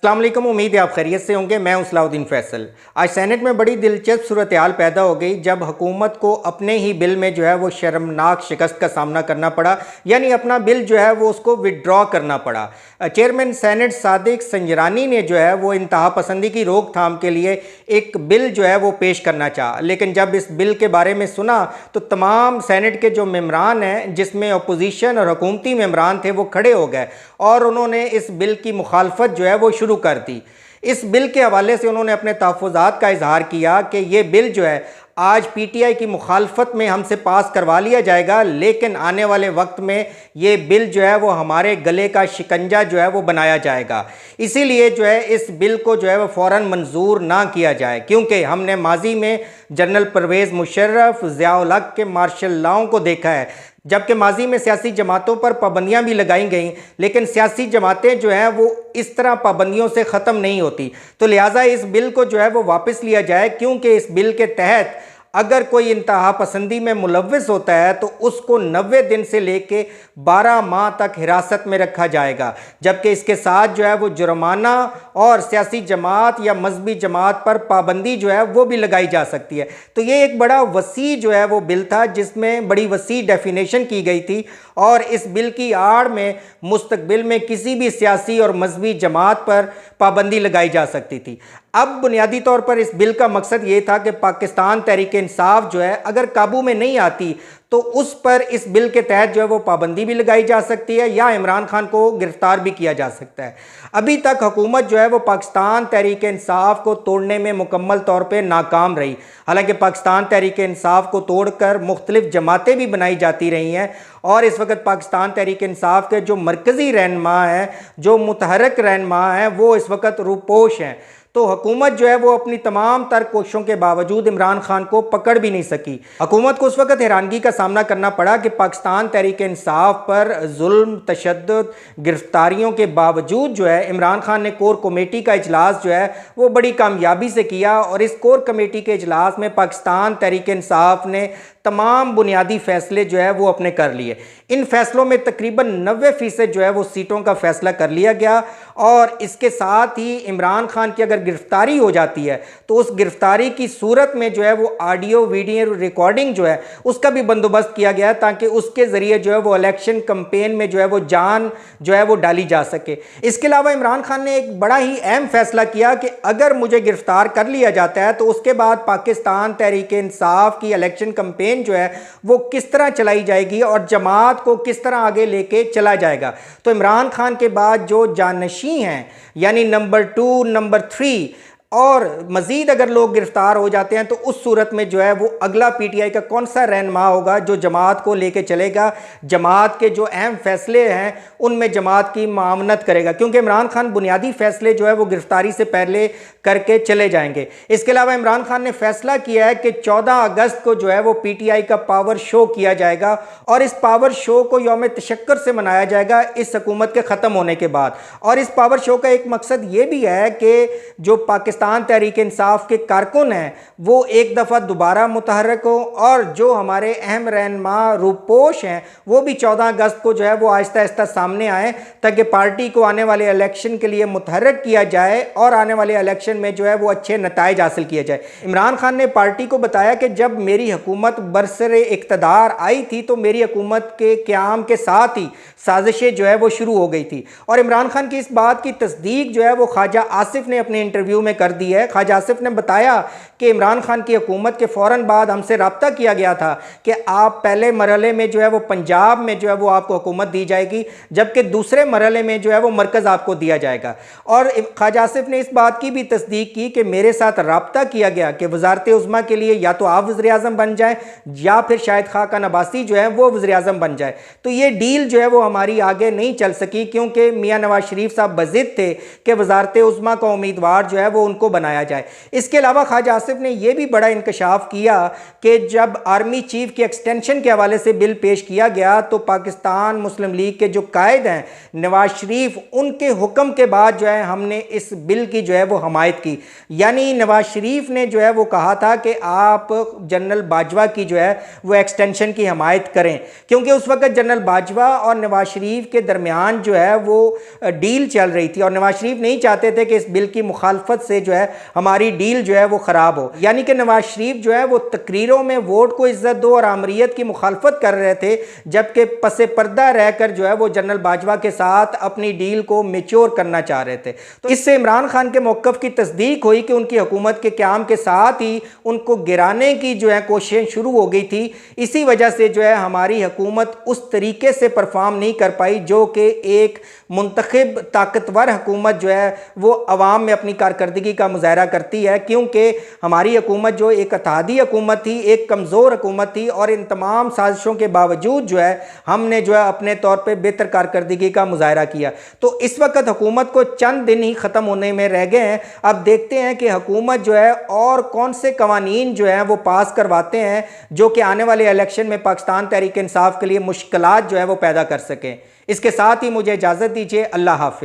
अस्सलाम वालेकुम। उम्मीद है आप खैरियत से होंगे। मैं हूं सलाउद्दीन फैसल। आज सेनेट में बड़ी दिलचस्प सूरत-ए-हाल पैदा हो गई जब हुकूमत को अपने ही बिल में जो है वो शर्मनाक शिकस्त का सामना करना पड़ा, यानी अपना बिल जो है वो उसको विड्रॉ करना पड़ा। चेयरमैन सेनेट सादिक संजरानी ने जो है वो इंतहा पसंदी की रोकथाम के लिए एक बिल जो है वो पेश करना चाहा, लेकिन जब इस बिल के बारे में सुना तो तमाम सेनेट के जो मेंबरान हैं, जिसमें अपोजिशन और हुकूमती मेंबरान थे, वो खड़े हो गए और उन्होंने इस बिल की मुखालफत जो है वो शुरू कर दी। इस बिल के हवाले से उन्होंने अपने तहफ़्फ़ुज़ात का इजहार किया कि ये बिल जो है आज पीटीआई की मुखालफत में हमसे पास करवा लिया जाएगा, लेकिन आने वाले वक्त में ये बिल जो है वो हमारे गले का शिकंजा जो है वो बनाया जाएगा। इसीलिए जो है इस बिल को जो है वो फ़ौरन मंजूर ना किया जाए, क्योंकि हमने माजी में जनरल परवेज़ मुशर्रफ, ज़िया-उल हक़ के मार्शल लॉ को देखा है। जबकि माजी में सियासी जमातों पर पाबंदियां भी लगाई गई, लेकिन सियासी जमातें जो हैं वो इस तरह पाबंदियों से ख़त्म नहीं होती। तो लिहाजा इस बिल को जो है वो वापस लिया जाए, क्योंकि इस बिल के तहत अगर कोई इंतहा पसंदी में मुलव्विस होता है तो उसको 90 दिन से लेके 12 माह तक हिरासत में रखा जाएगा, जबकि इसके साथ जो है वो जुर्माना और सियासी जमात या मजहबी जमात पर पाबंदी जो है वो भी लगाई जा सकती है। तो ये एक बड़ा वसी जो है वो बिल था, जिसमें बड़ी वसी डेफिनेशन की गई थी और इस बिल की आड़ में मुस्तकबिल में किसी भी सियासी और मजहबी जमात पर पाबंदी लगाई जा सकती थी। अब बुनियादी तौर पर इस बिल का मकसद ये था कि पाकिस्तान तहरीक इंसाफ जो है अगर काबू में नहीं आती तो उस पर इस बिल के तहत जो है वो पाबंदी भी लगाई जा सकती है या इमरान खान को गिरफ्तार भी किया जा सकता है। अभी तक हुकूमत जो है वो पाकिस्तान तहरीक इंसाफ को तोड़ने में मुकम्मल तौर पे नाकाम रही। हालांकि पाकिस्तान तहरीक इंसाफ को तोड़कर मुख्तलिफ जमातें भी बनाई जाती रही हैं और इस वक्त पाकिस्तान तहरीक इंसाफ के जो मरकज़ी रहनुमा हैं, जो मुतहरक रहनुमा हैं, वो इस वक्त रूपोश हैं। तो हुकूमत जो है वो अपनी तमाम तर कोशिशों के बावजूद इमरान खान को पकड़ भी नहीं सकी। हुकूमत को उस वक्त हैरानगी का सामना करना पड़ा कि पाकिस्तान तहरीक इंसाफ पर जुल्म, तशद्दुद, गिरफ्तारियों के बावजूद जो है इमरान खान ने कोर कमेटी का इजलास जो है वो बड़ी कामयाबी से किया और इस कोर कमेटी के इजलास में पाकिस्तान तहरीक इंसाफ ने तमाम बुनियादी फैसले जो है वो अपने कर लिए। इन फैसलों में तकरीबन 90% जो है वो सीटों का फैसला कर लिया गया और इसके साथ ही इमरान खान की अगर गिरफ्तारी हो जाती है तो उस गिरफ्तारी की सूरत में जो है वो ऑडियो वीडियो रिकॉर्डिंग जो है उसका भी बंदोबस्त किया गया, ताकि उसके ज़रिए जो है वो इलेक्शन कैंपेन में जो है वो जान जो है वो डाली जा सके। इसके अलावा इमरान खान ने एक बड़ा ही अहम फैसला किया कि अगर मुझे गिरफ्तार कर लिया जाता है तो उसके बाद पाकिस्तान तहरीक इंसाफ की इलेक्शन कैंपेन जो है वो किस तरह चलाई जाएगी और जमात को किस तरह आगे लेके चला जाएगा। तो इमरान खान के बाद जो जानशी हैं, यानी नंबर 2, नंबर 3 और मज़ीद अगर लोग गिरफ्तार हो जाते हैं तो उस सूरत में जो है वो अगला पीटीआई का कौन सा रहनुमा होगा जो जमात को लेके चलेगा, जमात के जो अहम फैसले हैं उनमें जमात की मामनत करेगा, क्योंकि इमरान खान बुनियादी फैसले जो है वो गिरफ्तारी से पहले करके चले जाएंगे। इसके अलावा इमरान खान ने फैसला किया है कि 14 अगस्त को जो है वो पीटीआई का पावर शो किया जाएगा और इस पावर शो को यौम तशक्कुर से मनाया जाएगा इस हुकूमत के ख़त्म होने के बाद। और इस पावर शो का एक मकसद ये भी है कि जो पाकिस्तान तहरीक इंसाफ के कारकुन हैं वो एक दफ़ा दोबारा मुतहर्रिक हो और जो हमारे अहम रहनुमा रूपोश हैं वो भी 14 अगस्त को जो है वो आहिस्ता आहिस्ता सामने आए, ताकि पार्टी को आने वाले इलेक्शन के लिए मुतहर्रिक किया जाए और आने वाले इलेक्शन में जो है वो अच्छे नताइज हासिल किए जाए। इमरान खान ने पार्टी को बताया कि जब मेरी हुकूमत बरसरे इक़्तिदार आई थी तो मेरी हुकूमत के क़याम के साथ ही साजिशें जो है वो शुरू हो गई थी और इमरान खान की इस बात की तस्दीक जो है वो ख्वाजा आसिफ ने अपने इंटरव्यू में कर दी है। ख्वाजा आसिफ ने बताया कि इमरान खान की हुकूमत के फ़ौरन बाद हमसे रब्ता किया गया था कि आप पहले मरहले में जो है वो पंजाब में जो है वो आपको हुकूमत दी जाएगी, जबकि दूसरे मरहले में जो है वो मरकज़ आपको दिया जाएगा। और ख्वाजा आसिफ ने इस बात की भी तस्दीक की कि मेरे साथ रब्ता किया गया कि वज़ारत उज़्मा के लिए या तो आप वज़ीर आज़म बन जाएँ या फिर शाहिद खाकान अब्बासी जो है वो वज़ीर आज़म बन जाए। तो ये डील जो है वो हमारी आगे नहीं चल सकी, क्योंकि मियाँ नवाज शरीफ साहब बज़िद थे कि वज़ारत उज़्मा का उम्मीदवार जो है वो उनको बनाया जाए। इसके अलावा ख्वाजा आसिफ ने यह भी बड़ा इंकशाफ किया कि जब आर्मी चीफ की एक्सटेंशन के हवाले से बिल पेश किया गया तो पाकिस्तान मुस्लिम लीग के जो कायद हैं नवाज शरीफ, उनके हुक्म के बाद जो है हमने इस बिल की जो है वो हमायत की। यानी नवाज शरीफ ने जो है वो कहा था कि आप जनरल बाजवा की जो है वो एक्सटेंशन की हमायत करें, क्योंकि उस वक्त जनरल बाजवा और नवाज शरीफ के दरमियान जो है वो डील चल रही थी और नवाज शरीफ नहीं चाहते थे कि इस बिल की मुखालफत से जो है हमारी डील जो है वो ख़राब हो। यानी कि नवाज शरीफ जो है वो तकरीरों में वोट को इज्जत दो और आमरीत की मुखालफत कर रहे थे, जबकि पसे पर्दा रहकर जो है वो जनरल बाजवा के साथ अपनी डील को मेच्योर करना चाह रहे थे। तो इससे इमरान खान के मौक़िफ़ की तस्दीक हुई कि उनकी हुकूमत के क़याम के साथ ही उनको गिराने की जो है कोशिशें शुरू हो गई थी। इसी वजह से जो है हमारी हुकूमत उस तरीके से परफॉर्म नहीं कर पाई जो कि एक मुंतखब ताकतवर हुकूमत जो है वो अवाम में अपनी कारकर्दगी का मुजाहरा करती है, क्योंकि हमारी हुकूमत जो एक इत्तेहादी हुकूमत थी, एक कमज़ोर हुकूमत थी और इन तमाम साजिशों के बावजूद जो है हमने जो है अपने तौर पर बेहतर कारकर्दगी का मुजाहरा किया। तो इस वक्त हुकूमत को चंद दिन ही ख़त्म होने में रह गए हैं। अब देखते हैं कि हुकूमत जो है और कौन से कवानीन जो हैं वो पास करवाते हैं जो कि आने वाले इलेक्शन में पाकिस्तान तहरीक इंसाफ के लिए मुश्किलात जो है वो पैदा कर सकें। इसके साथ ही मुझे इजाज़त दीजिए। अल्लाह हाफिज़।